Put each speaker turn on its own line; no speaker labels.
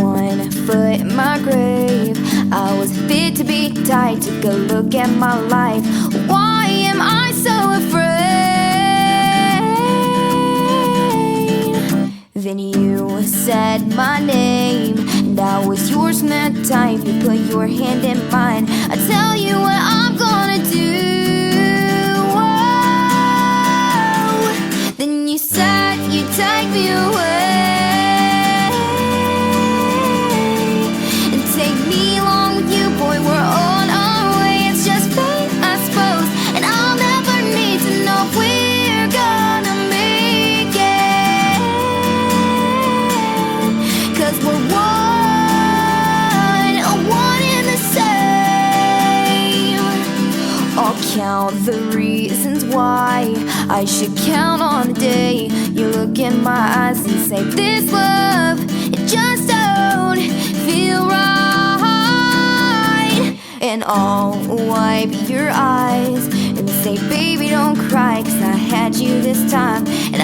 1 foot in my grave. I was fit to be tied. Took a look at my life. Why am I so afraid? Then you said my name, and I was yours from that time. You put your hand in mine. I tell you what I'm gonna do. Whoa. Then you said you'd take me away. Count the reasons why I should count on the day you look in my eyes and say, this love, it just don't feel right. And I'll wipe your eyes and say, baby, don't cry, 'cause I had you this time. And